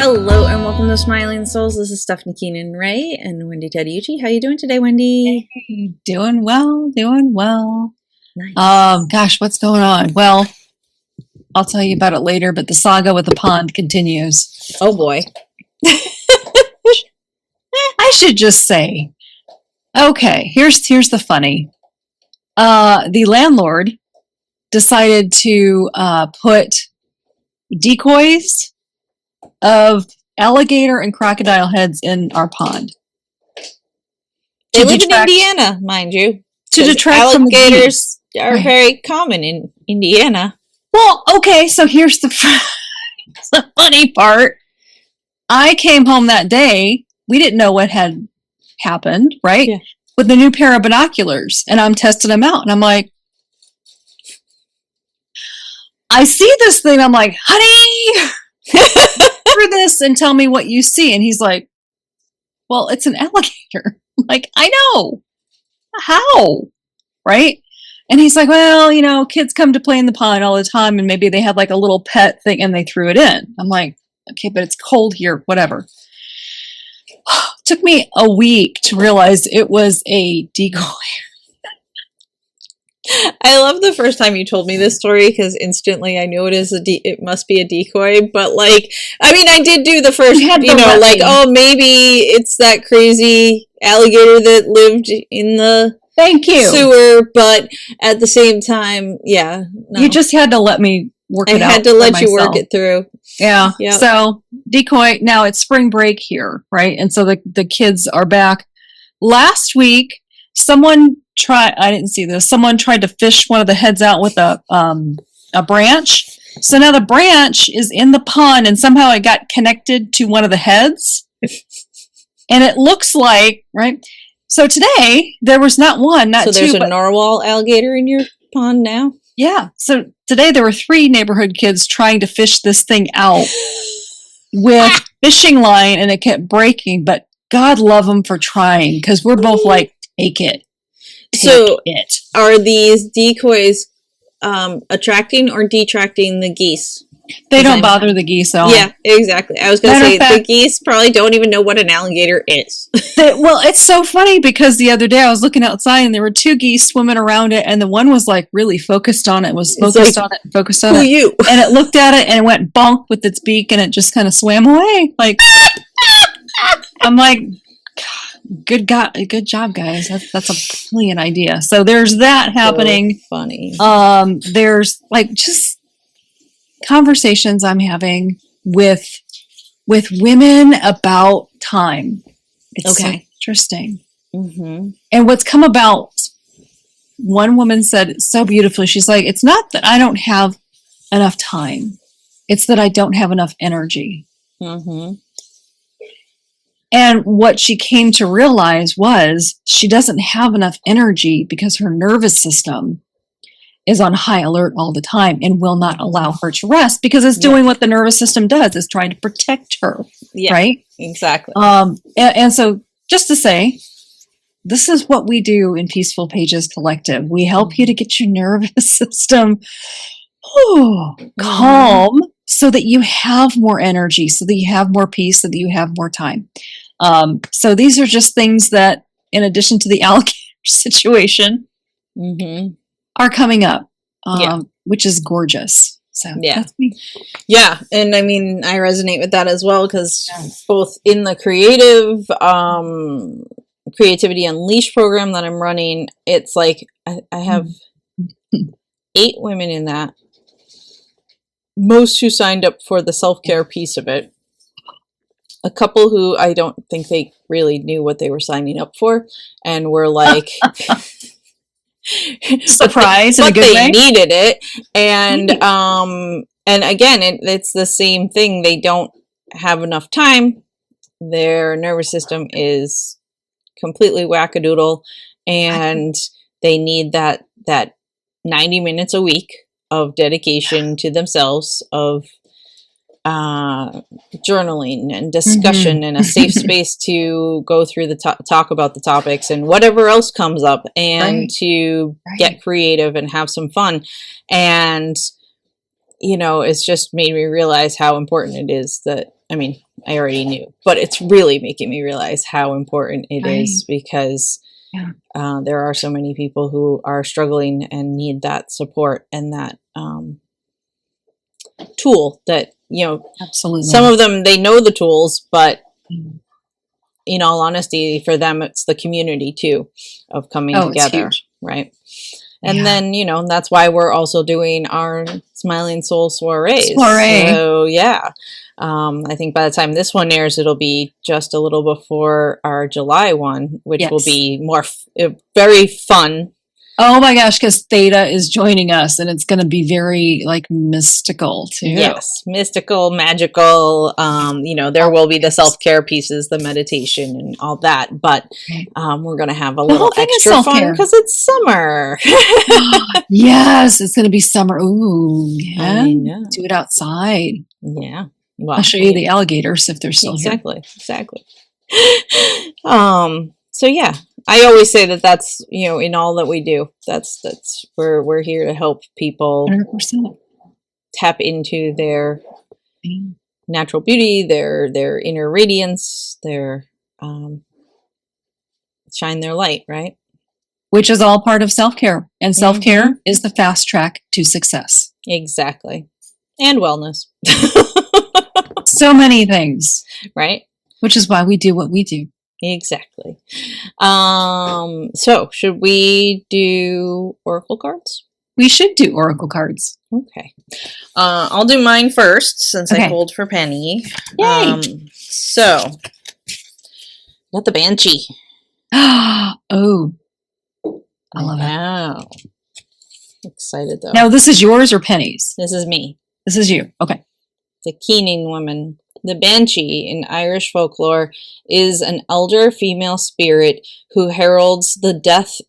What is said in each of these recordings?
Hello and welcome to Smiling Souls. This is Stephanie Keenan Ray and Wendy Tadiucci. How you doing today, Wendy? Hey, doing well. Nice. Gosh, what's going on? Well, I'll tell you about it later, but the saga with the pond continues. Oh boy. I should just say, okay, here's the funny. The landlord decided to put decoys of alligator and crocodile heads in our pond. They live in Indiana, mind you. To detract from the alligators are very common in Indiana. Well, okay, so here's the funny part. I came home that day. We didn't know what had happened, right? Yeah. With the new pair of binoculars, and I'm testing them out, and I'm like, I see this thing. I'm like, honey, for this and tell me what you see. And he's like, well, it's an alligator. I'm like, I know. How? Right? And he's like, well, you know, kids come to play in the pond all the time, and maybe they had like a little pet thing and they threw it in. I'm like, okay, but it's cold here, whatever. Took me a week to realize it was a decoy. I love the first time you told me this story because instantly I knew it must be a decoy. But like, I mean, I did do the first, like, oh, maybe it's that crazy alligator that lived in the sewer. But at the same time, yeah, no. You just had to let me work it out. I had to let you work it through. Yeah. Yep. So decoy. Now it's spring break here, right? And so the kids are back. Last week, someone tried to fish one of the heads out with a branch. So now the branch is in the pond and somehow it got connected to one of the heads. And it looks like, right? So today there was not one, not two. So there's a narwhal alligator in your pond now? Yeah. So today there were 3 neighborhood kids trying to fish this thing out with fishing line, and it kept breaking, but God love them for trying, because we're both like, take it. Are these decoys attracting or detracting the geese? They don't bother the geese at all. Yeah, exactly. I was going to say, the geese probably don't even know what an alligator is. Well, it's so funny because the other day I was looking outside and there were 2 geese swimming around it, and the one was like really focused on it, focused on it. You? And it looked at it and it went bonk with its beak, and it just kind of swam away. Like, I'm like, good job, guys. That's a brilliant idea. So there's that happening. So funny. There's like just conversations I'm having with women about time. It's so interesting. Mm-hmm. And what's come about, one woman said it so beautifully. She's like, it's not that I don't have enough time. It's that I don't have enough energy. Mm-hmm. And what she came to realize was she doesn't have enough energy because her nervous system is on high alert all the time and will not allow her to rest, because it's doing what the nervous system does, is trying to protect her. Yeah, right? Exactly. And so just to say, this is what we do in Peaceful Pages Collective. We help you to get your nervous system calm so that you have more energy, so that you have more peace, so that you have more time. So these are just things that, in addition to the alligator situation, are coming up, which is gorgeous. So that's me. Yeah, and I mean, I resonate with that as well, because both in the Creativity Unleashed program that I'm running, it's like I have 8 women in that, most who signed up for the self-care piece of it. A couple who I don't think they really knew what they were signing up for, and were like surprised in a good way. They needed it, and again, it's the same thing. They don't have enough time. Their nervous system is completely wackadoodle, and they need that 90 minutes a week of dedication to themselves, of journaling and discussion and a safe space to go through talk about the topics and whatever else comes up, and to get creative and have some fun. And, you know, it's just made me realize how important it is that I mean, I already knew, but it's really making me realize how important it is, because there are so many people who are struggling and need that support and that tool that, Absolutely. some of them, they know the tools, but in all honesty, for them, it's the community too of coming together, right? And then, that's why we're also doing our Smiling Soul soirees. So, yeah. I think by the time this one airs, it'll be just a little before our July one, which will be very fun. Oh my gosh, because Theta is joining us, and it's going to be very like mystical too. Yes, mystical, magical. There will be the self-care pieces, the meditation, and all that. But we're going to have a little extra fun because it's summer. Yes, it's going to be summer. Ooh, yeah. I know. Do it outside. Yeah. Well, I'll show you the alligators if they're still here. Exactly. So yeah. I always say that that's, in all that we do, that's we're here to help people 100%. Tap into their natural beauty, their inner radiance, their shine their light, right? Which is all part of self-care. And self-care is the fast track to success. Exactly. And wellness. So many things. Right? Which is why we do what we do. Exactly. So should we do oracle cards? We should do oracle cards. Okay. I'll do mine first since I pulled for Penny. Yay! So got the Banshee. Oh. I love it. Excited though. Now this is yours or Penny's? This is me. This is you. Okay. The Keening woman. The Banshee in Irish folklore is an elder female spirit who heralds the death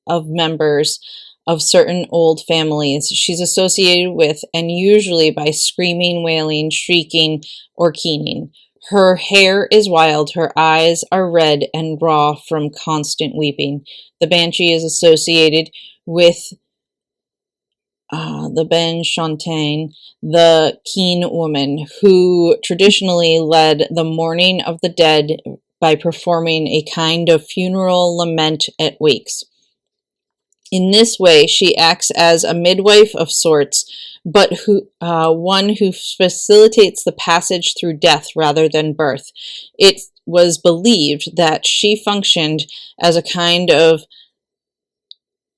of members of certain old families. She's associated with, and usually by, screaming, wailing, shrieking, or keening. Her hair is wild, her eyes are red and raw from constant weeping. The Banshee is associated with the Ben Shontain, the keen woman, who traditionally led the mourning of the dead by performing a kind of funeral lament at wakes. In this way, she acts as a midwife of sorts, but one who facilitates the passage through death rather than birth. It was believed that she functioned as a kind of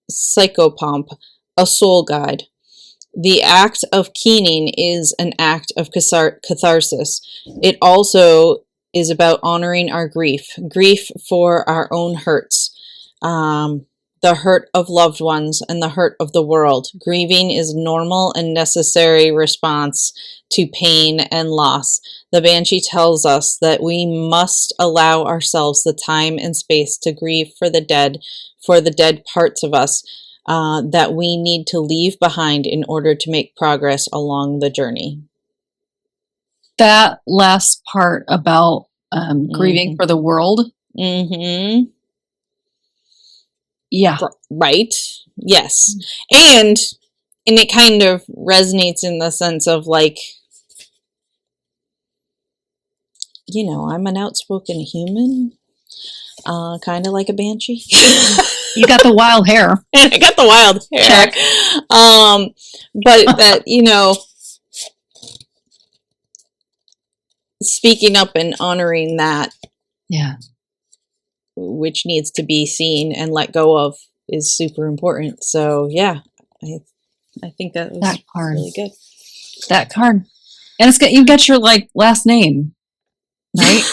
psychopomp, a soul guide. The act of keening is an act of catharsis. It also is about honoring our grief for our own hurts, the hurt of loved ones and the hurt of the world. Grieving is normal and necessary response to pain and loss. The Banshee tells us that we must allow ourselves the time and space to grieve for the dead parts of us, that we need to leave behind in order to make progress along the journey. That last part about grieving for the world. Mm-hmm. Yeah. Right. Yes. And it kind of resonates in the sense of like, I'm an outspoken human, kind of like a banshee. You got the wild hair. I got the wild hair. Check. But that, speaking up and honoring that. Yeah. Which needs to be seen and let go of is super important. So yeah, I think that was really good. That card. And you've got your last name, right?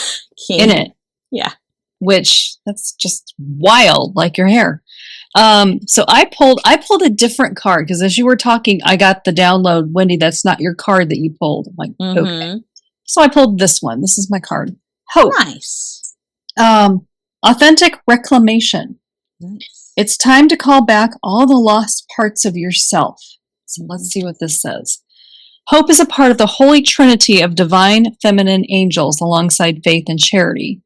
In it. Yeah. Which that's just wild, like your hair. So I pulled a different card because as you were talking, I got the download, Wendy, that's not your card that you pulled. I'm like, okay. So I pulled this one. This is my card. Hope. Nice. Authentic reclamation. Nice. It's time to call back all the lost parts of yourself. So let's see what this says. Hope is a part of the holy trinity of divine feminine angels alongside faith and charity.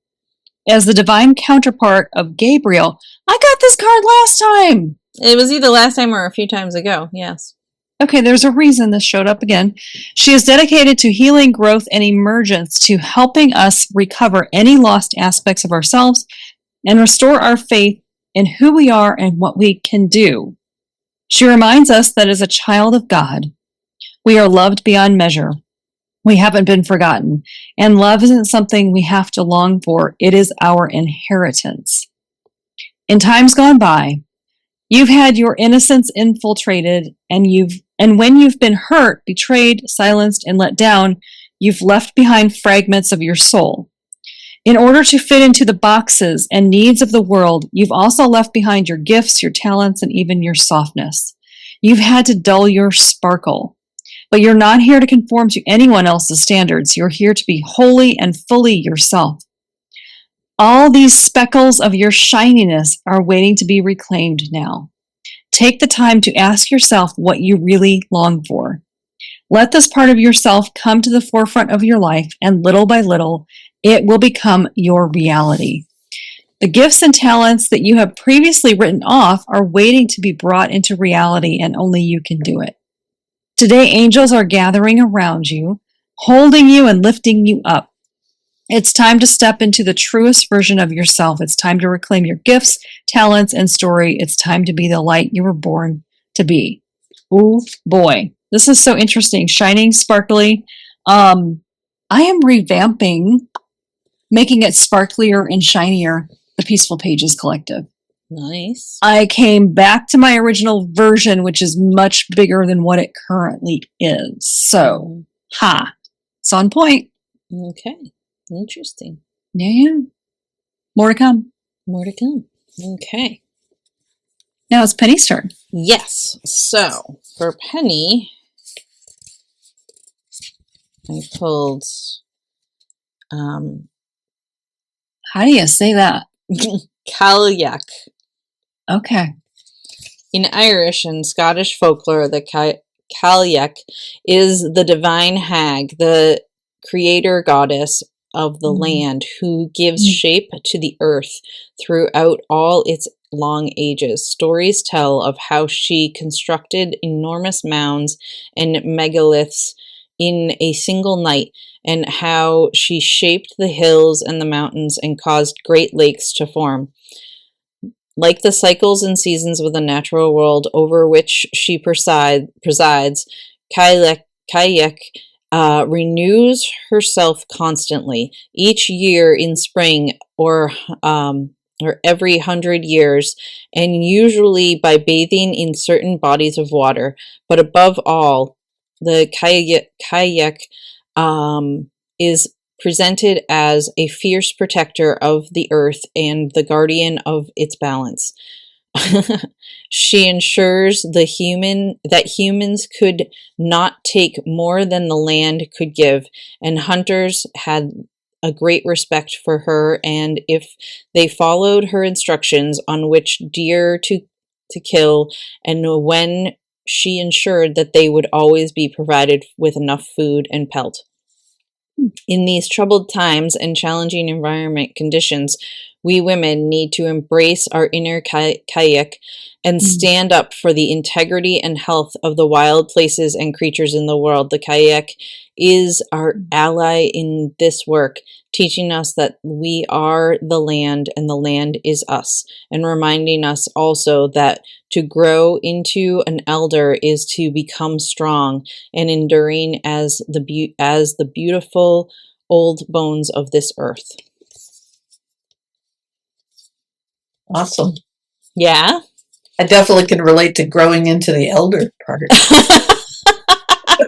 As the divine counterpart of Gabriel, I got this card last time. It was either last time or a few times ago. Yes. Okay, there's a reason this showed up again. She is dedicated to healing, growth, and emergence, to helping us recover any lost aspects of ourselves and restore our faith in who we are and what we can do. She reminds us that as a child of God, we are loved beyond measure. We haven't been forgotten. And love isn't something we have to long for. It is our inheritance. In times gone by, you've had your innocence infiltrated, and when you've been hurt, betrayed, silenced, and let down, you've left behind fragments of your soul. In order to fit into the boxes and needs of the world, you've also left behind your gifts, your talents, and even your softness. You've had to dull your sparkle. But you're not here to conform to anyone else's standards. You're here to be wholly and fully yourself. All these speckles of your shininess are waiting to be reclaimed now. Take the time to ask yourself what you really long for. Let this part of yourself come to the forefront of your life, and little by little, it will become your reality. The gifts and talents that you have previously written off are waiting to be brought into reality, and only you can do it. Today, angels are gathering around you, holding you and lifting you up. It's time to step into the truest version of yourself. It's time to reclaim your gifts, talents, and story. It's time to be the light you were born to be. Oh boy, this is so interesting. Shining, sparkly. I am revamping, making it sparklier and shinier, the Peaceful Pages Collective. Nice. I came back to my original version, which is much bigger than what it currently is. So, it's on point. Okay. Interesting. Yeah. More to come. More to come. Okay. Now it's Penny's turn. Yes. So, for Penny, I pulled How do you say that? Cailleach. Okay. In Irish and Scottish folklore, the Cailleach is the divine hag, the creator goddess of the land, who gives shape to the earth throughout all its long ages. Stories tell of how she constructed enormous mounds and megaliths in a single night, and how she shaped the hills and the mountains and caused great lakes to form. Like the cycles and seasons of the natural world over which she presides, Cailleach renews herself constantly. Each year in spring, or every 100 years, and usually by bathing in certain bodies of water. But above all, the Cailleach is presented as a fierce protector of the earth and the guardian of its balance. She ensures that humans could not take more than the land could give, and hunters had a great respect for her, and if they followed her instructions on which deer to kill, and when she ensured that they would always be provided with enough food and pelt. In these troubled times and challenging environment conditions, we women need to embrace our inner Cailleach and stand up for the integrity and health of the wild places and creatures in the world. The Cailleach is our ally in this work, teaching us that we are the land and the land is us, and reminding us also that to grow into an elder is to become strong and enduring as the beautiful old bones of this earth. Awesome. Yeah? I definitely can relate to growing into the elder part.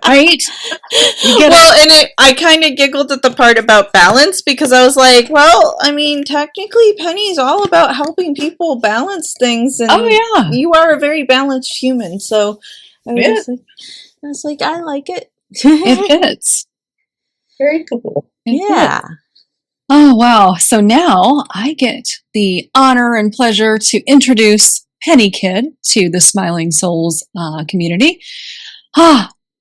Right? I kind of giggled at the part about balance, because I was like, well, I mean, technically Penny's all about helping people balance things, and you are a very balanced human, so I was like, I like it. It fits. Very cool. Yeah. Oh, wow. So now I get the honor and pleasure to introduce Penny Kid to the Smiling Souls community.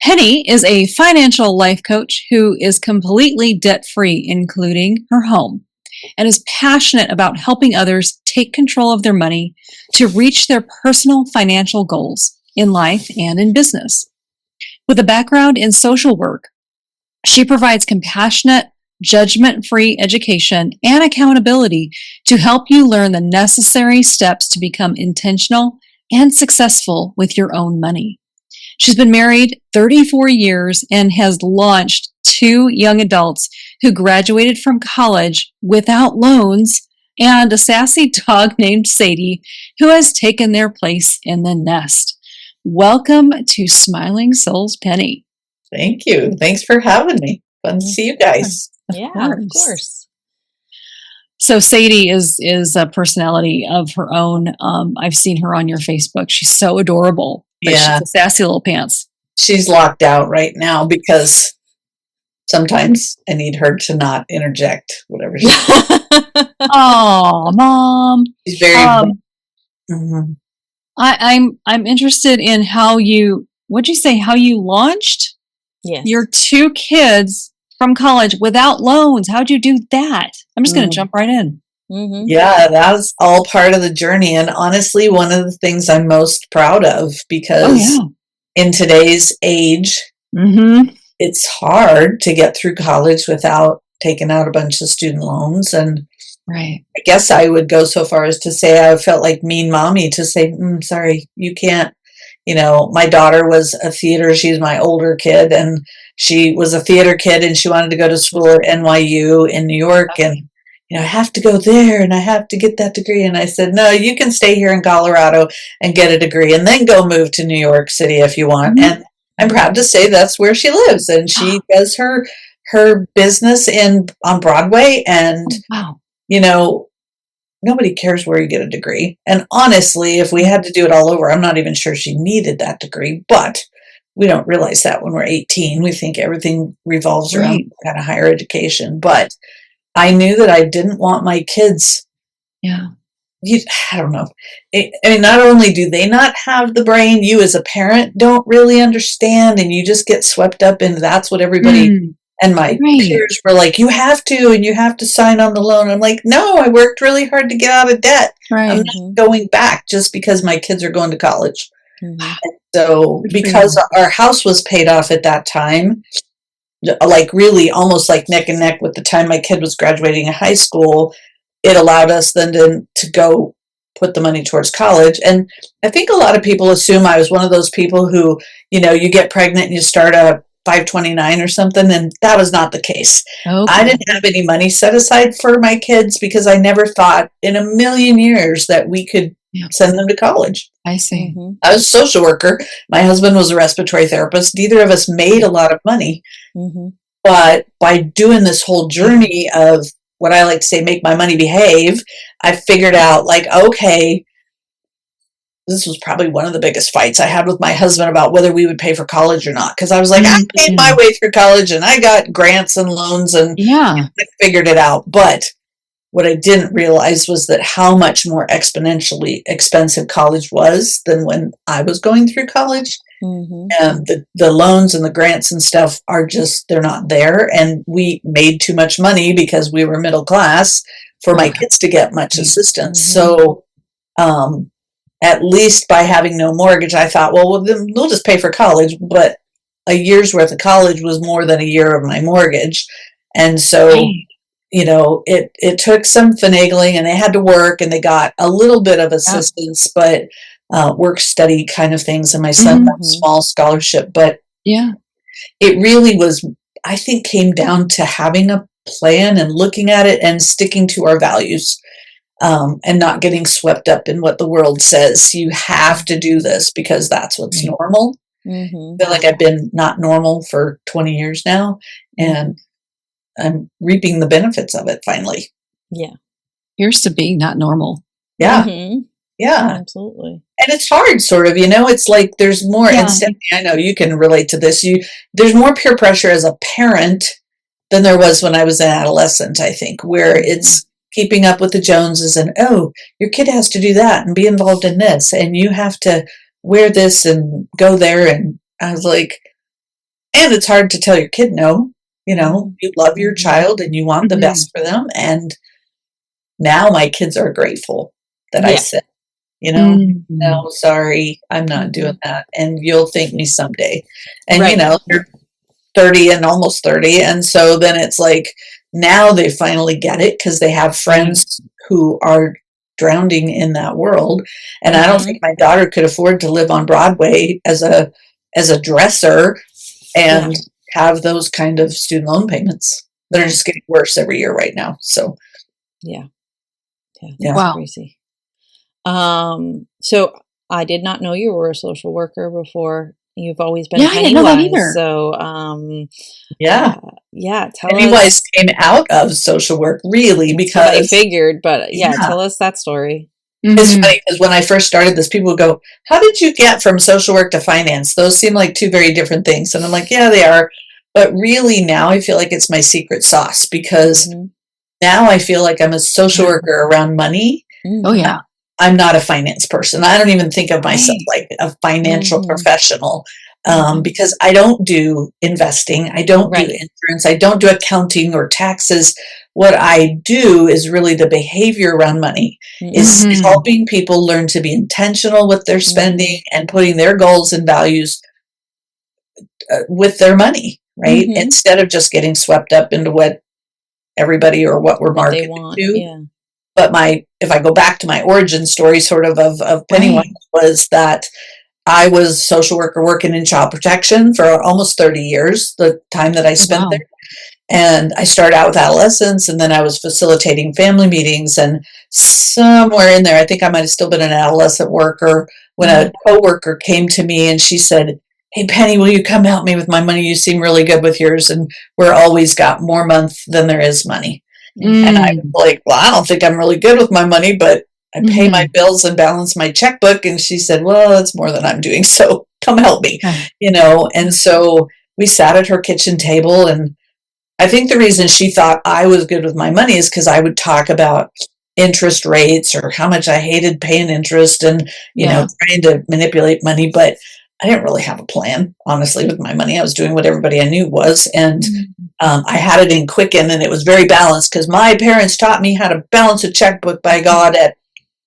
Penny is a financial life coach who is completely debt-free, including her home, and is passionate about helping others take control of their money to reach their personal financial goals in life and in business. With a background in social work, she provides compassionate, judgment-free education and accountability to help you learn the necessary steps to become intentional and successful with your own money. She's been married 34 years and has launched 2 young adults who graduated from college without loans and a sassy dog named Sadie who has taken their place in the nest. Welcome to Smiling Souls, Penny. Thank you. Thanks for having me. Fun to see you guys. Of course. So Sadie is a personality of her own. I've seen her on your Facebook. She's so adorable. But Yeah. she's a sassy little pants. She's locked out right now because sometimes I need her to not interject whatever she's Oh, Mom. She's very Mhm. I'm interested in how you launched Yes. your 2 kids from college without loans. How'd you do that? I'm just going to jump right in. Mm-hmm. Yeah, that was all part of the journey. And honestly, one of the things I'm most proud of, because in today's age, it's hard to get through college without taking out a bunch of student loans. And Right. I guess I would go so far as to say I felt like mean mommy to say, sorry, you can't. You know, my daughter was a theater. She's my older kid, and she was a theater kid, and she wanted to go to school at NYU in New York. And, you know, I have to go there and I have to get that degree. And I said, no, you can stay here in Colorado and get a degree and then go move to New York City if you want. And I'm proud to say that's where she lives. And she does her business on Broadway. And, you know, nobody cares where you get a degree. And honestly, if we had to do it all over, I'm not even sure she needed that degree, but we don't realize that when we're 18. We think everything revolves around kind of higher education. But I knew that I didn't want my kids. I don't know. I mean, not only do they not have the brain, you as a parent don't really understand, and you just get swept up in that's what everybody and my peers were like, you have to, and you have to sign on the loan. I'm like, no, I worked really hard to get out of debt. I'm not going back just because my kids are going to college. So because our house was paid off at that time, like really almost like neck and neck with the time my kid was graduating high school, it allowed us then to go put the money towards college. And I think a lot of people assume I was one of those people who, you know, you get pregnant and you start a 529 or something, and that was not the case. I didn't have any money set aside for my kids because I never thought in a million years that we could send them to college. I see. I was a social worker. My husband was a respiratory therapist. Neither of us made a lot of money. But by doing this whole journey of what I like to say, make my money behave, I figured out like, okay, this was probably one of the biggest fights I had with my husband about whether we would pay for college or not. Because I was like, I paid my way through college and I got grants and loans and I figured it out. But what I didn't realize was that how much more exponentially expensive college was than when I was going through college. And the loans and the grants and stuff are just, they're not there. And we made too much money because we were middle class for my kids to get much assistance. So, at least by having no mortgage, I thought, well, then we'll just pay for college. But a year's worth of college was more than a year of my mortgage. And so, you know, it took some finagling, and they had to work, and they got a little bit of assistance, but work study kind of things. And my son got a small scholarship. But it really was, I think, came down to having a plan and looking at it and sticking to our values. And not getting swept up in what the world says. You have to do this because that's what's normal. I feel like I've been not normal for 20 years now, and I'm reaping the benefits of it finally. Here's to being not normal. Absolutely. And it's hard, sort of, you know, it's like there's more, and Stephanie, I know you can relate to this. There's more peer pressure as a parent than there was when I was an adolescent, I think, where it's keeping up with the Joneses and, oh, your kid has to do that and be involved in this, and you have to wear this and go there. And I was like, and it's hard to tell your kid no, you know, you love your child and you want the best for them. And now my kids are grateful that I said, you know, Mhm. no, sorry, I'm not doing that. And you'll thank me someday. And, Right. they're 30 and almost 30. And so then it's like, now they finally get it because they have friends who are drowning in that world. And I don't think my daughter could afford to live on Broadway as a dresser and have those kind of student loan payments. They're just getting worse every year right now. So Yeah, that's Yeah. crazy. So I did not know you were a social worker before. You've always been Yeah, I didn't know that Pennywise. either. So, yeah. tell Pennywise us. came out of social work really That's what I because figured, but Yeah. tell us that story. it's Mhm. funny because when I first started this, people would go, "How did you get from social work to finance? Those seem like two very different things." And I'm like, "Yeah, they are." But really now I feel like it's my secret sauce because Mhm. now I feel like I'm a social worker around money. Oh yeah. I'm not a finance person. I don't even think of myself like a financial Mhm. professional because I don't do investing. I don't do Right. insurance. I don't do accounting or taxes. What I do is really the behavior around money, is Mhm. helping people learn to be intentional with their spending and putting their goals and values with their money, right? Mhm. Instead of just getting swept up into what everybody or what we're What they marketed want. to. Yeah. But if I go back to my origin story sort of Pennywise, Right. was that I was a social worker working in child protection for almost 30 years, the time that I spent Wow. there. And I started out with adolescents, and then I was facilitating family meetings. And somewhere in there, I think I might have still been an adolescent worker when a coworker came to me and she said, "Hey, Penny, will you come help me with my money? You seem really good with yours. And we're always got more month than there is money." And I was like, "Well, I don't think I'm really good with my money, but I pay my bills and balance my checkbook." And she said, "Well, that's more than I'm doing. So come help me." And so we sat at her kitchen table, and I think the reason she thought I was good with my money is because I would talk about interest rates or how much I hated paying interest and, trying to manipulate money. But I didn't really have a plan, honestly, with my money. I was doing what everybody I knew was. And I had it in Quicken, and it was very balanced because my parents taught me how to balance a checkbook, by God, at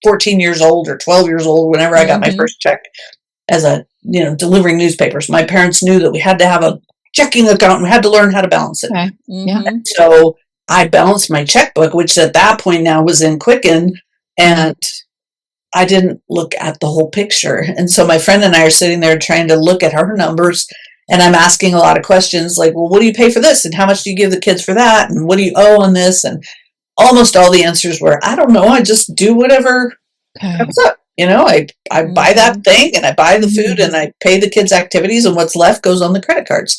14 years old or 12 years old, whenever I got my first check as delivering newspapers. My parents knew that we had to have a checking account and we had to learn how to balance it. Okay. Yeah. So I balanced my checkbook, which at that point now was in Quicken, and I didn't look at the whole picture. And so my friend and I are sitting there trying to look at her numbers, and I'm asking a lot of questions like, "Well, what do you pay for this? And how much do you give the kids for that? And what do you owe on this?" And almost all the answers were, "I don't know. I just do whatever comes up. I buy that thing and I buy the food and I pay the kids' activities, and what's left goes on the credit cards."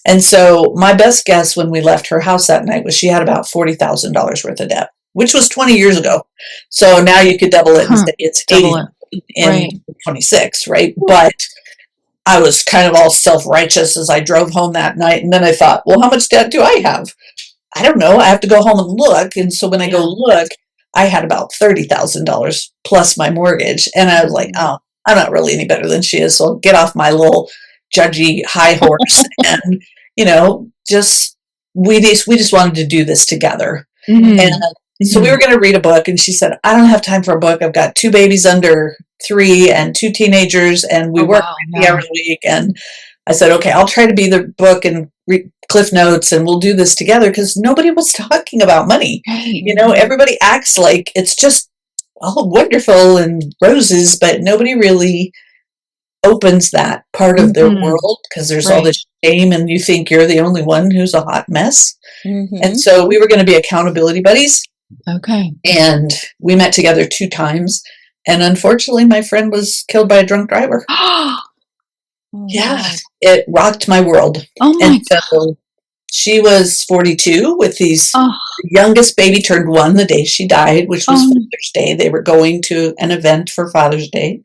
And so my best guess when we left her house that night was she had about $40,000 worth of debt, which was 20 years ago. So now you could double it and say it's 80 in 26, right? But I was kind of all self-righteous as I drove home that night. And then I thought, well, how much debt do I have? I don't know. I have to go home and look. And so when I go look, I had about $30,000 plus my mortgage. And I was like, oh, I'm not really any better than she is. So I'll get off my little judgy high horse and, we just wanted to do this together. And so we were going to read a book, and she said, "I don't have time for a book. I've got 2 babies under 3 and 2 teenagers, and we work 50 hours a week." And I said, "Okay, I'll try to be the book and read Cliff Notes, and we'll do this together," because nobody was talking about money. Everybody acts like it's just all wonderful and roses, but nobody really opens that part of their world because there's all this shame, and you think you're the only one who's a hot mess. And so we were going to be accountability buddies. Okay. And we met together 2 times. And unfortunately, my friend was killed by a drunk driver. Yeah, it rocked my world. Oh my God. She was 42 with these youngest baby turned 1 the day she died, which was Father's Day. They were going to an event for Father's Day.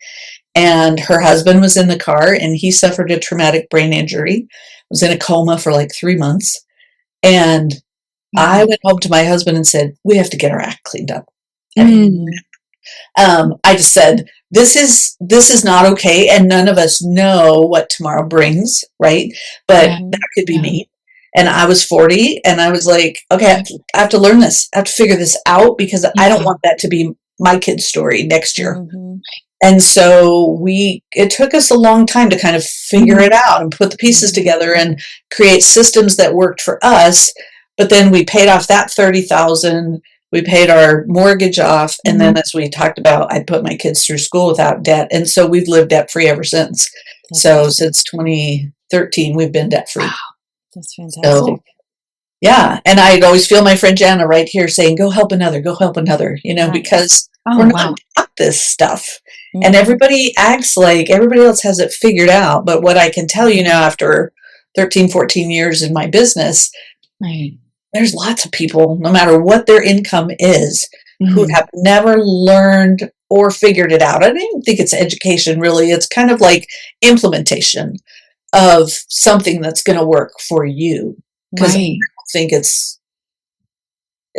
And her husband was in the car, and he suffered a traumatic brain injury, was in a coma for like 3 months. And I went home to my husband and said, "We have to get our act cleaned up." And I just said, this is not okay, and none of us know what tomorrow brings, right? But that could be me. And I was 40, and I was like, okay, I have to learn this. I have to figure this out because I don't want that to be my kid's story next year. And so it took us a long time to kind of figure it out and put the pieces together and create systems that worked for us. But then we paid off that 30,000. We paid our mortgage off. And then, as we talked about, I put my kids through school without debt. And so we've lived debt free ever since. So since 2013, we've been debt free. Wow. That's fantastic. So, yeah. And I'd always feel my friend Jana right here saying, go help another, because we're not taught this stuff. And everybody acts like everybody else has it figured out. But what I can tell you now, after 13, 14 years in my business, there's lots of people, no matter what their income is, who have never learned or figured it out. I don't even think it's education, really. It's kind of like implementation of something that's going to work for you. Because I think it's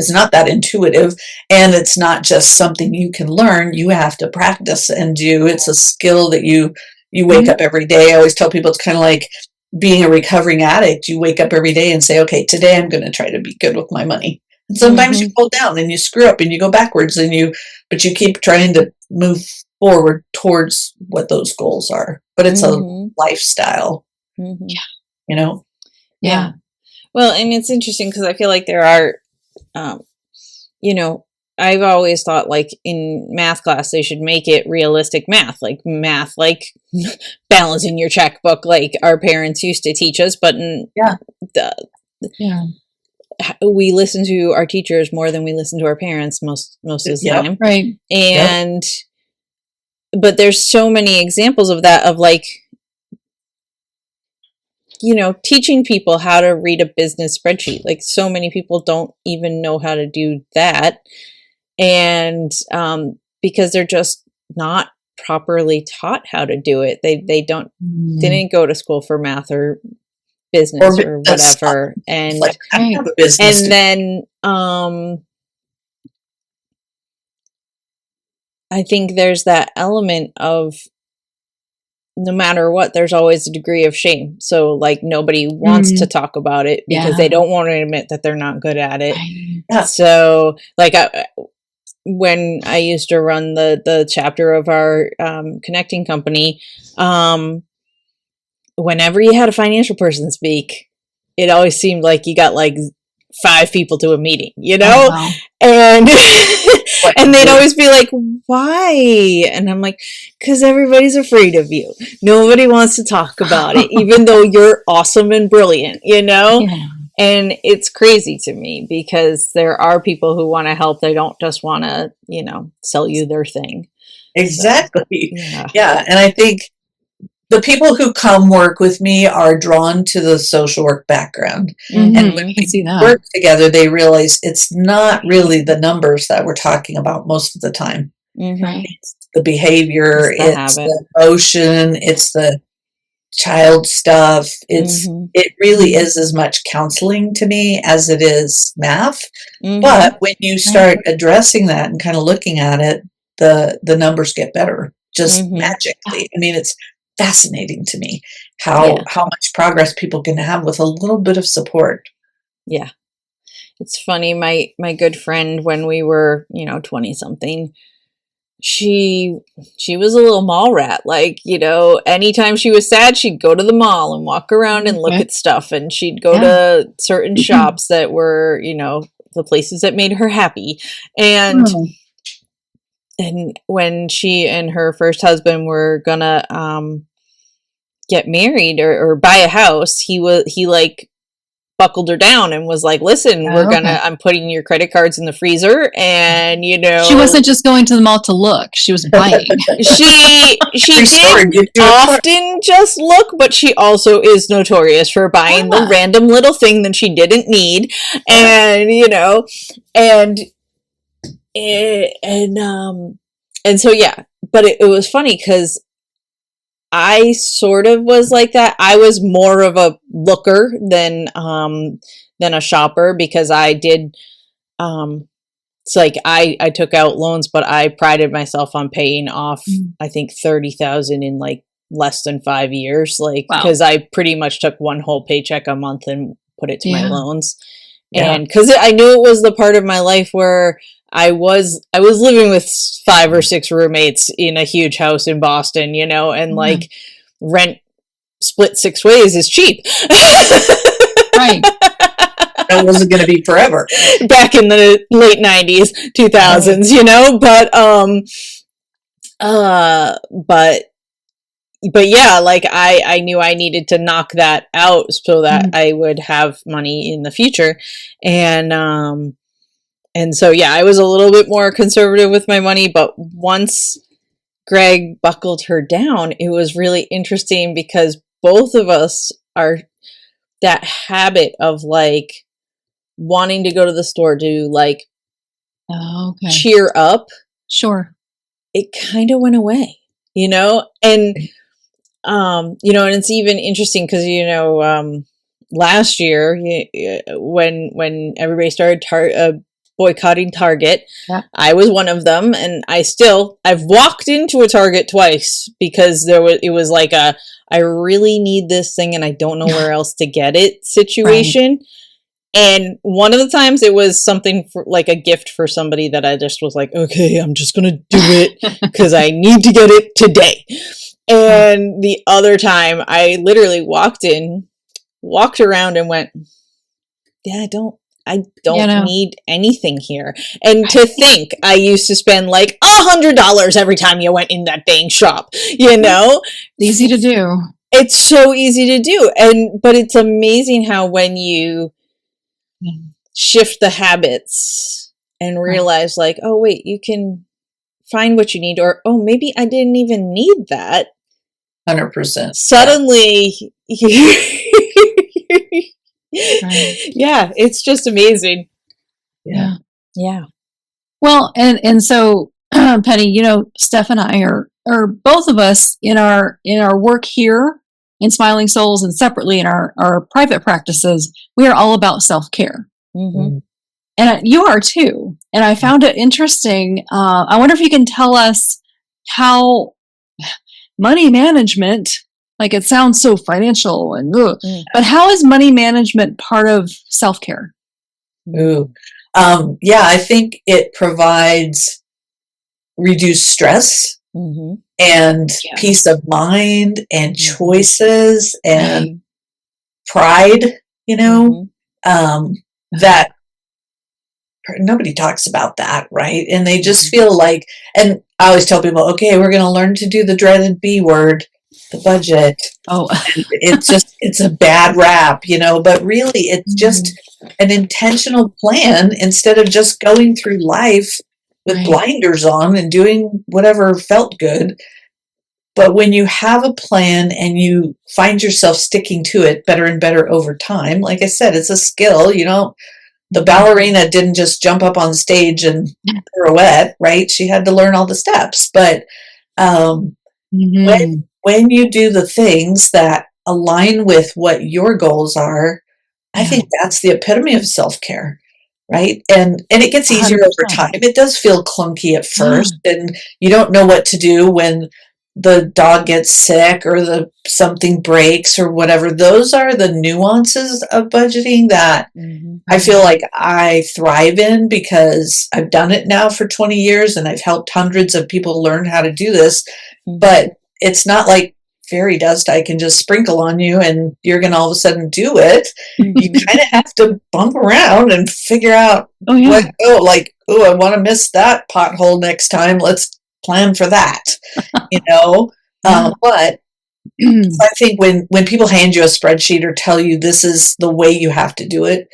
not that intuitive, and it's not just something you can learn. You have to practice and do. It's a skill that you wake up every day. I always tell people it's kind of like being a recovering addict. You wake up every day and say, okay, today I'm going to try to be good with my money. And sometimes you fall down and you screw up and you go backwards, but you keep trying to move forward towards what those goals are. But it's a lifestyle, Yeah. Well, and it's interesting because I feel like there are, I've always thought like in math class, they should make it realistic math, like balancing your checkbook, like our parents used to teach us. But we listen to our teachers more than we listen to our parents most of the time. Right. And, but there's so many examples of that, of like, teaching people how to read a business spreadsheet. Like so many people don't even know how to do that. And because they're just not properly taught how to do it. They didn't go to school for math or business or whatever. And like, I have a business and then I think there's that element of no matter what, there's always a degree of shame. So like nobody wants to talk about it because they don't want to admit that they're not good at it. So like when I used to run the chapter of our connecting company, whenever you had a financial person speak, it always seemed like you got like 5 people to a meeting, and and they'd always be like, why? And I'm like, because everybody's afraid of you. Nobody wants to talk about it, even though you're awesome and brilliant, And it's crazy to me because there are people who want to help. They don't just want to, sell you their thing. Exactly. So, yeah. And I think the people who come work with me are drawn to the social work background. And when we work together, they realize it's not really the numbers that we're talking about most of the time. It's the behavior, it's the emotion, it's the child stuff. It really is as much counseling to me as it is math. But when you start addressing that and kind of looking at it, the numbers get better just magically. I mean, it's fascinating to me how much progress people can have with a little bit of support. Yeah. It's funny. My good friend, when we were, 20 something, she was a little mall rat. Like, anytime she was sad, she'd go to the mall and walk around and look at stuff. And she'd go to certain shops that were, the places that made her happy. And when she and her first husband were gonna get married or buy a house, he like buckled her down and was like, listen, I'm putting your credit cards in the freezer, and she wasn't just going to the mall to look, she was buying. she did often just look, but she also is notorious for buying the random little thing that she didn't need. And and so but it was funny because I sort of was like that. I was more of a looker than a shopper, because I did it's like I took out loans, but I prided myself on paying off I think 30,000 in like less than 5 years, like because I pretty much took one whole paycheck a month and put it to my loans. And because I knew it was the part of my life where I was living with 5 or 6 roommates in a huge house in Boston, you know, and like rent split 6 ways is cheap. Right. That wasn't going to be forever. Back in the late 90s, 2000s, you know, but yeah, like I knew I needed to knock that out so that I would have money in the future. And so, yeah, I was a little bit more conservative with my money, but once Greg buckled her down, it was really interesting because both of us are that habit of like wanting to go to the store to like cheer up. Sure. It kind of went away, you know? And you know, and it's even interesting because, you know, last year when everybody started boycotting Target, I was one of them, and I've walked into a Target twice because it was like I really need this thing and I don't know where else to get it situation. Right. And one of the times it was something for like a gift for somebody that I just was like, okay, I'm just going to do it because I need to get it today. And the other time I literally walked around and went, yeah, I don't need anything here. And to think I used to spend like $100 every time you went in that dang shop, you know? Easy to do. It's so easy to do. But it's amazing how when you shift the habits and realize like, oh wait, you can find what you need, or oh, maybe I didn't even need that. 100%. Suddenly, yeah, it's just amazing. Yeah. Well, and so, Penny, you know, Steph and I are both of us in our work here in Smiling Souls and separately in our private practices, we are all about self-care. Mm-hmm. And you are too. And I found it interesting. I wonder if you can tell us how money management, like it sounds so financial and but how is money management part of self-care? Ooh. Yeah, I think it provides reduced stress and peace of mind and choices and pride, you know, that nobody talks about that, right? And they just feel like, and I always tell people, okay, we're going to learn to do the dreaded B word, the budget. Oh, it's a bad rap, you know, but really it's just an intentional plan instead of just going through life with blinders on and doing whatever felt good. But when you have a plan and you find yourself sticking to it better and better over time, like I said, it's a skill, you know. The ballerina didn't just jump up on stage and pirouette, right? She had to learn all the steps. But when you do the things that align with what your goals are, I think that's the epitome of self-care, right? And it gets easier 100%. Over time. It does feel clunky at first, and you don't know what to do when the dog gets sick or something breaks or whatever. Those are the nuances of budgeting that I feel like I thrive in because I've done it now for 20 years and I've helped hundreds of people learn how to do this. But it's not like fairy dust I can just sprinkle on you and you're going to all of a sudden do it. You kind of have to bump around and figure out I want to miss that pothole next time. Let's plan for that, you know. But I think when people hand you a spreadsheet or tell you this is the way you have to do it,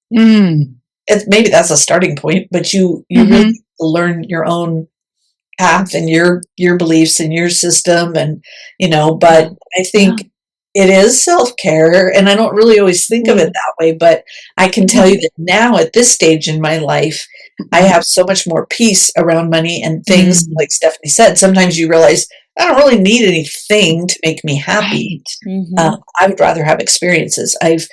maybe that's a starting point, but you really learn your own path and your beliefs and your system, and you know. But I think it is self-care, and I don't really always think of it that way, but I can tell you that now at this stage in my life, I have so much more peace around money and things. Like Stephanie said, sometimes you realize I don't really need anything to make me happy. I would rather have experiences. I've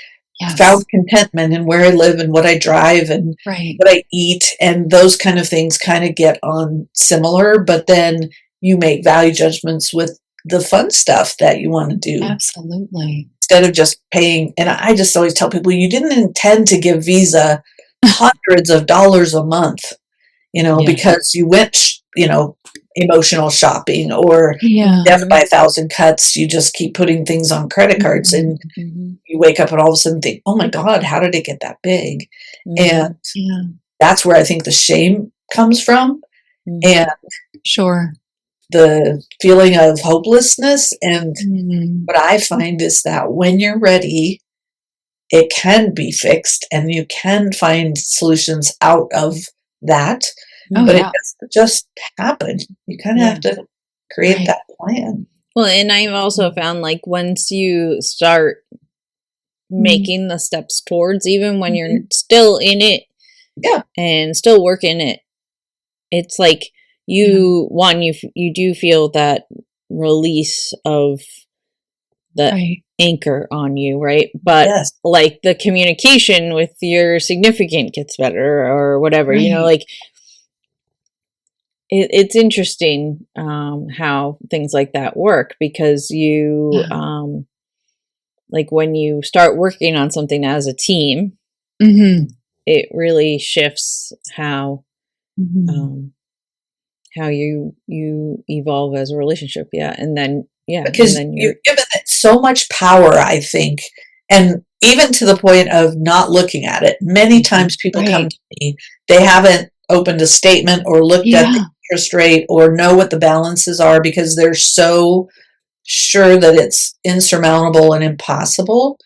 found contentment in where I live and what I drive and what I eat, and those kind of things kind of get on similar, but then you make value judgments with the fun stuff that you want to do. Absolutely. Instead of just paying, and I just always tell people, you didn't intend to give Visa hundreds of dollars a month. because you went, emotional shopping, or death by 1,000 cuts. You just keep putting things on credit cards, and you wake up and all of a sudden think, oh my God, how did it get that big? And that's where I think the shame comes from. And sure, the feeling of hopelessness. And what I find is that when you're ready, it can be fixed and you can find solutions out of that. But it doesn't just happen. You kind of have to create that plan. Well, and I've also found, like, once you start making the steps towards, even when you're still in it and still working it, it's like you do feel that release of the anchor on you, right? But like the communication with your significant gets better or whatever, like it's interesting how things like that work, because you like when you start working on something as a team, it really shifts how you evolve as a relationship. And then because you've given it so much power, I think, and even to the point of not looking at it. Many times people come to me, they haven't opened a statement or looked at the interest rate or know what the balances are, because they're so sure that it's insurmountable and impossible.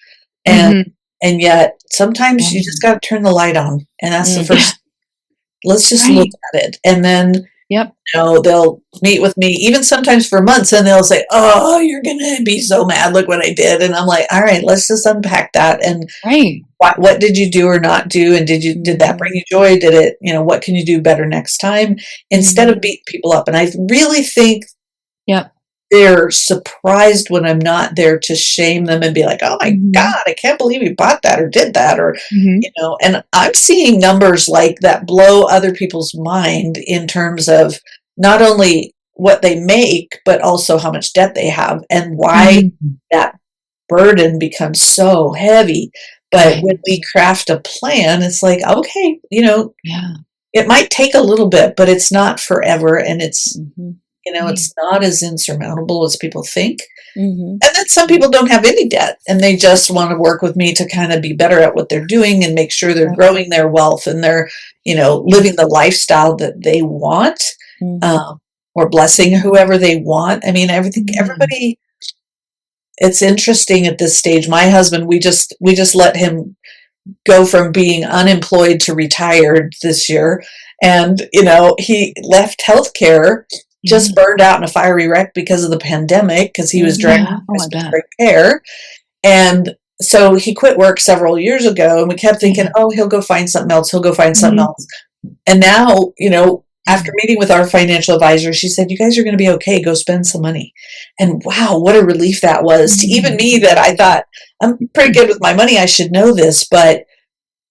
And yet sometimes you just got to turn the light on, and that's the first. Let's just look at it. And then they'll meet with me, even sometimes for months, and they'll say, oh, you're gonna be so mad, look what I did. And I'm like, all right, let's just unpack that. And what did you do or not do? And did that bring you joy? Did it, what can you do better next time, instead of beating people up? And I really think they're surprised when I'm not there to shame them and be like, oh my God, I can't believe you bought that or did that, or, and I'm seeing numbers like that blow other people's mind in terms of not only what they make, but also how much debt they have and why that burden becomes so heavy. But when we craft a plan, it's like, okay, it might take a little bit, but it's not forever. And it's, it's not as insurmountable as people think. And then some people don't have any debt and they just want to work with me to kind of be better at what they're doing and make sure they're growing their wealth and they're, living the lifestyle that they want, or blessing whoever they want. I mean, everybody, it's interesting at this stage. My husband, we just let him go from being unemployed to retired this year. And, he left healthcare, just burned out in a fiery wreck because of the pandemic, because he was dragging care. And so he quit work several years ago, and we kept thinking, oh, he'll go find something else. He'll go find something else. And now, after meeting with our financial advisor, she said, you guys are going to be okay. Go spend some money. And wow, what a relief that was to even me, that I thought, I'm pretty good with my money, I should know this, but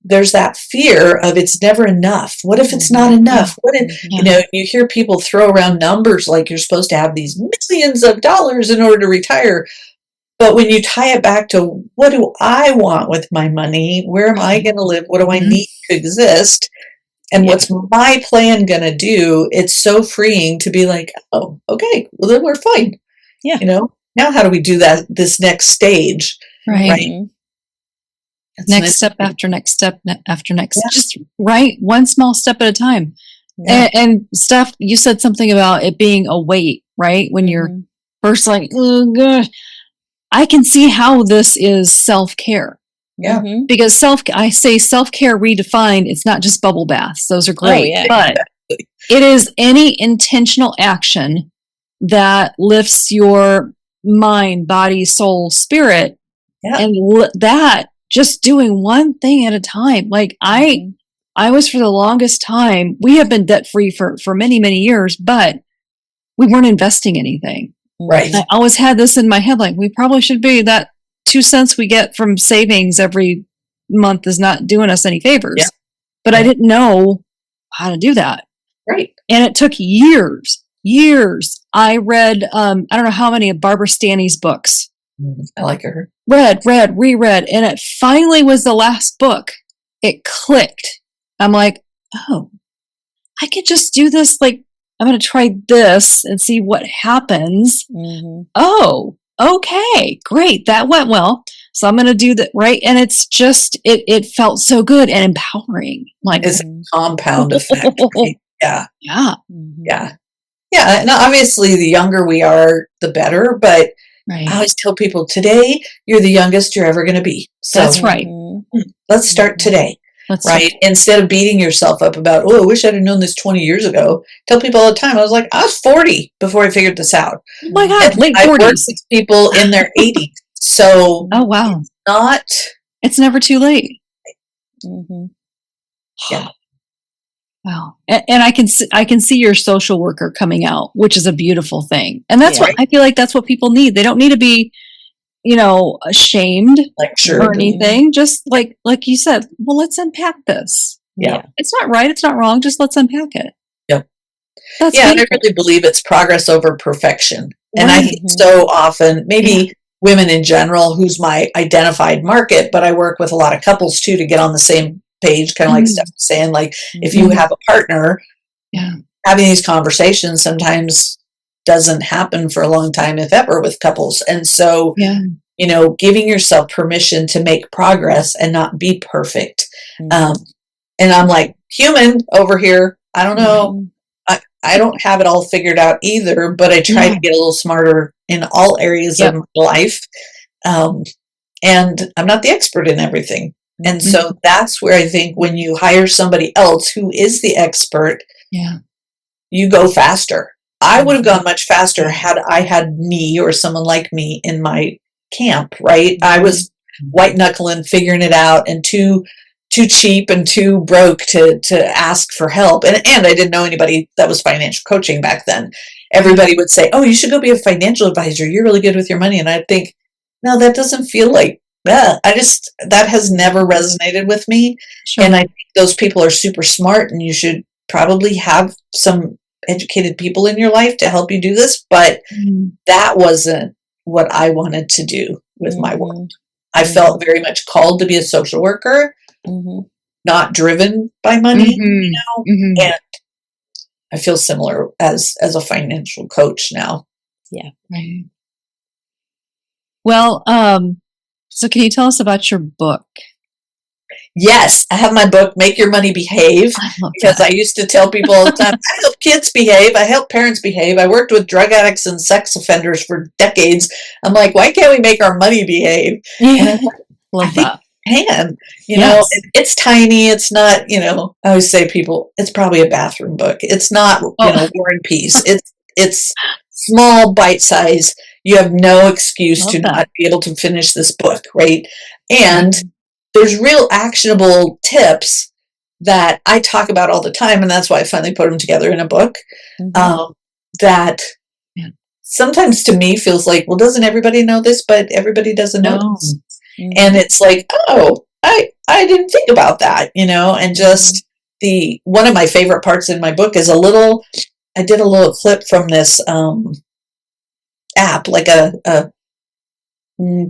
there's that fear of it's never enough. What if it's not enough? What if, you hear people throw around numbers like you're supposed to have these millions of dollars in order to retire. But when you tie it back to, what do I want with my money? Where am I going to live? What do I need to exist? And what's my plan going to do? It's so freeing to be like, oh, okay, well then we're fine. Now how do we do that, this next stage? Right. Next step after next step after next, just one small step at a time. And Steph, you said something about it being a weight, right? When you're first like, oh gosh, I can see how this is self-care. Because I say self-care redefined, it's not just bubble baths. Those are great, but it is any intentional action that lifts your mind, body, soul, spirit, and that just doing one thing at a time. Like I was, for the longest time, we have been debt free for many, many years, but we weren't investing anything. Right. I always had this in my head, like we probably should be. That 2 cents we get from savings every month is not doing us any favors. But I didn't know how to do that. Right. And it took years. I read, I don't know how many of Barbara Stanny's books. I like her. Read, reread. And it finally was the last book. It clicked. I'm like, oh, I could just do this. Like, I'm going to try this and see what happens. Mm-hmm. Oh, okay, great. That went well. So I'm going to do that. Right. And it's just, it felt so good and empowering. Like, It's a compound effect. Right? Yeah. yeah. Mm-hmm. Yeah. Yeah. And obviously, the younger we are, the better. But Right. I always tell people today, you're the youngest you're ever going to be. So That's right. let's start today. Right. Instead of beating yourself up about, oh, I wish I'd have known this 20 years ago. Tell people all the time. I was like, I was 40 before I figured this out. Oh my God, late I 40s. worked with people in their 80s. So oh wow, it's never too late. Mm-hmm. Yeah. Wow. And I can see your social worker coming out, which is a beautiful thing. And that's what I feel like that's what people need. They don't need to be, ashamed or anything. Just like you said, well, let's unpack this. Yeah. It's not right. It's not wrong. Just let's unpack it. Yep. That's and I really believe it's progress over perfection. And I think so often, maybe women in general, who's my identified market, but I work with a lot of couples too to get on the same page, kind of like Steph was saying, like if you have a partner, having these conversations sometimes doesn't happen for a long time, if ever, with couples. And so, giving yourself permission to make progress and not be perfect. And I'm like, human over here, I don't know. I don't have it all figured out either, but I try to get a little smarter in all areas of my life. And I'm not the expert in everything. And so that's where I think when you hire somebody else who is the expert, you go faster. I would have gone much faster had I had me or someone like me in my camp, right? I was white knuckling, figuring it out, and too cheap and too broke to ask for help. And I didn't know anybody that was financial coaching back then. Everybody would say, oh, you should go be a financial advisor. You're really good with your money. And I'd think, no, that doesn't feel like that. That has never resonated with me. Sure. And I think those people are super smart, and you should probably have some educated people in your life to help you do this. But that wasn't what I wanted to do with my work. I felt very much called to be a social worker, not driven by money, and I feel similar as a financial coach now. Yeah. Right. Well, so can you tell us about your book? Yes, I have my book, Make Your Money Behave, because I used to tell people all the time, I help kids behave, I help parents behave. I worked with drug addicts and sex offenders for decades. I'm like, why can't we make our money behave? And Love that. Can, it's tiny. It's not, I always say people, it's probably a bathroom book. It's not, War and Peace. It's small, bite size. You have no excuse to not be able to finish this book, right? And there's real actionable tips that I talk about all the time, and that's why I finally put them together in a book. That sometimes to me feels like, well, doesn't everybody know this? But everybody doesn't know this. And it's like, oh, I didn't think about that, and just one of my favorite parts in my book is I did a little clip from this app, like a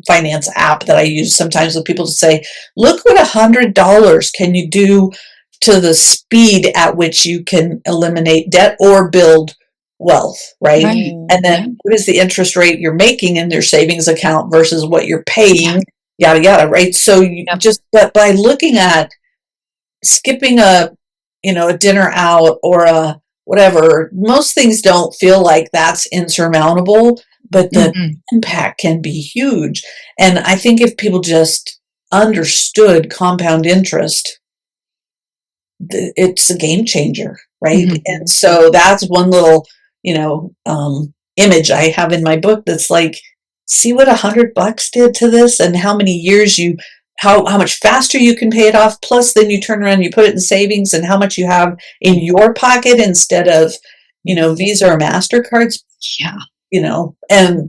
finance app that I use sometimes with people to say, look what $100 can you do to the speed at which you can eliminate debt or build wealth, right? And then what is the interest rate you're making in your savings account versus what you're paying, yada, yada, right? So you but by looking at skipping a dinner out or a whatever, most things don't feel like that's insurmountable, but the impact can be huge. And I think if people just understood compound interest, it's a game changer, right? And so that's one little, image I have in my book that's like, see what $100 did to this, and how many years how much faster you can pay it off. Plus, then you turn around and you put it in savings, and how much you have in your pocket instead of, Visa or MasterCards. Yeah. And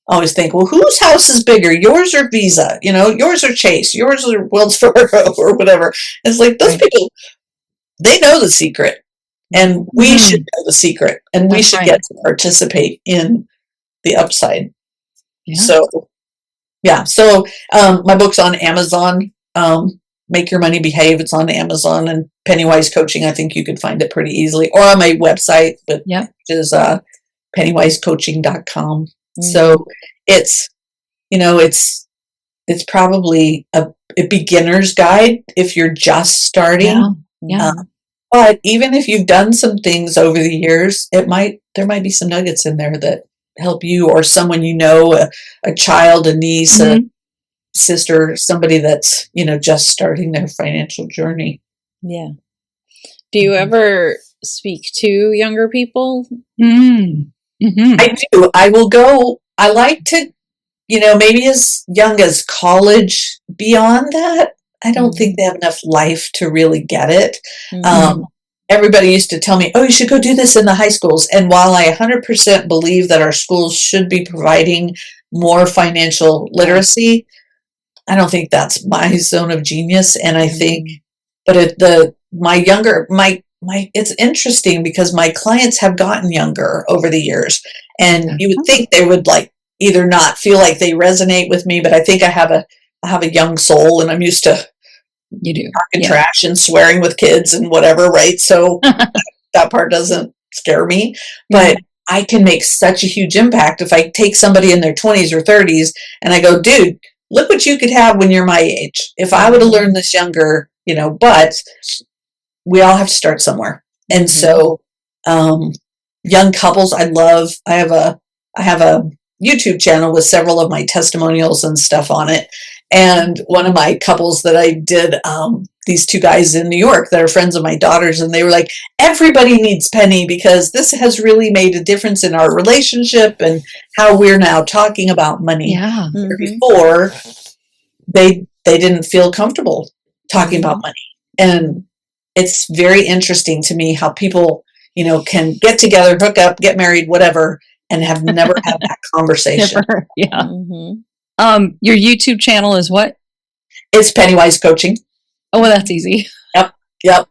I always think, well, whose house is bigger, yours or Visa? Yours or Chase, yours or Wells Fargo or whatever. It's like those people, they know the secret, and we should know the secret, and we should get to participate in the upside. Yeah. So, my book's on Amazon. Make Your Money Behave. It's on Amazon, and Pennywise Coaching. I think you could find it pretty easily, or on my website, which is pennywisecoaching.com. So it's, it's probably a beginner's guide if you're just starting. But even if you've done some things over the years, there might be some nuggets in there that help you or someone a child, a niece, a sister, somebody that's just starting their financial journey. Yeah. Do you ever speak to younger people? I do. I will go. I like to, maybe as young as college. Beyond that, I don't think they have enough life to really get it. Everybody used to tell me, oh, you should go do this in the high schools. And while I 100% believe that our schools should be providing more financial literacy, I don't think that's my zone of genius. And I think, but it's interesting because my clients have gotten younger over the years, and you would think they would either not feel like they resonate with me, but I think I have a young soul, and I'm used to talking trash and swearing with kids and whatever, right? So that part doesn't scare me, but I can make such a huge impact if I take somebody in their 20s or 30s and I go, dude, look what you could have when you're my age. If I would have learned this younger, but we all have to start somewhere. And so, young couples, I have a YouTube channel with several of my testimonials and stuff on it. And one of my couples that I did, these two guys in New York that are friends of my daughter's, and they were like, everybody needs Penny because this has really made a difference in our relationship and how we're now talking about money. Before, they didn't feel comfortable talking about money. And it's very interesting to me how people, can get together, hook up, get married, whatever, and have never had that conversation. Your YouTube channel is what? It's Pennywise Coaching. Oh, well, that's easy. Yep.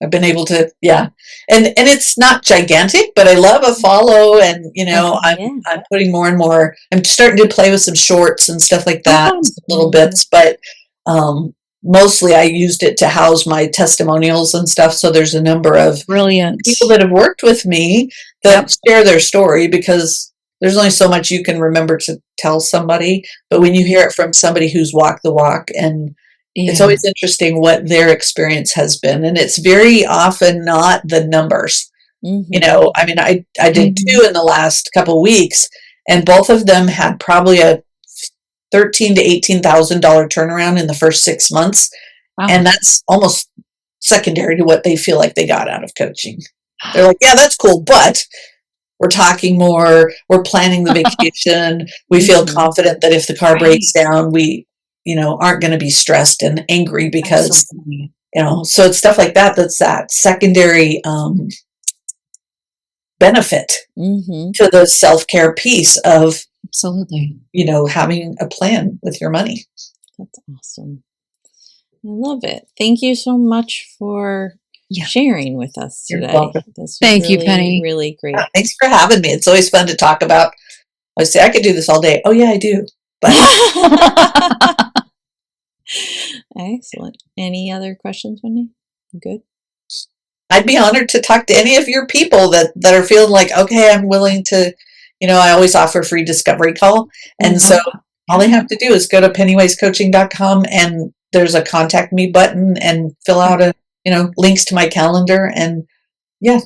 I've been able to, and it's not gigantic, but I love a follow, and I'm putting more and more. I'm starting to play with some shorts and stuff like that, little bits, but mostly I used it to house my testimonials and stuff. So there's a number of brilliant people that have worked with me that share their story, because there's only so much you can remember to tell somebody, but when you hear it from somebody who's walked the walk, and it's always interesting what their experience has been. And it's very often not the numbers. I mean, I did 2 in the last couple of weeks, and both of them had probably a $13,000 to $18,000 turnaround in the first 6 months. Wow. And that's almost secondary to what they feel like they got out of coaching. They're like, yeah, that's cool, but we're talking more, we're planning the vacation. We feel confident that if the car breaks down, we, aren't going to be stressed and angry because, so it's stuff like that. That's that secondary benefit to the self-care piece of having a plan with your money. That's awesome. I love it. Thank you so much for sharing with us today. Thank you, Penny. Really great. Thanks for having me. It's always fun to talk about. I say I could do this all day. Oh yeah, I do. But excellent. Any other questions, Wendy? Good. I'd be honored to talk to any of your people that are feeling like, okay, I'm willing to. I always offer a free discovery call, and so all they have to do is go to pennywisecoaching.com, and there's a contact me button, and fill out links to my calendar, and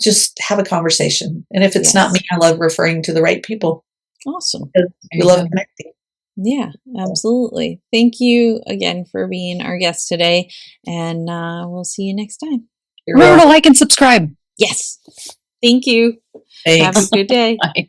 just have a conversation. And if it's not me, I love referring to the right people. Awesome. We love connecting. Yeah, absolutely. Thank you again for being our guest today, and we'll see you next time. Remember to like and subscribe. Yes. Thank you. Thanks. Have a good day. Bye.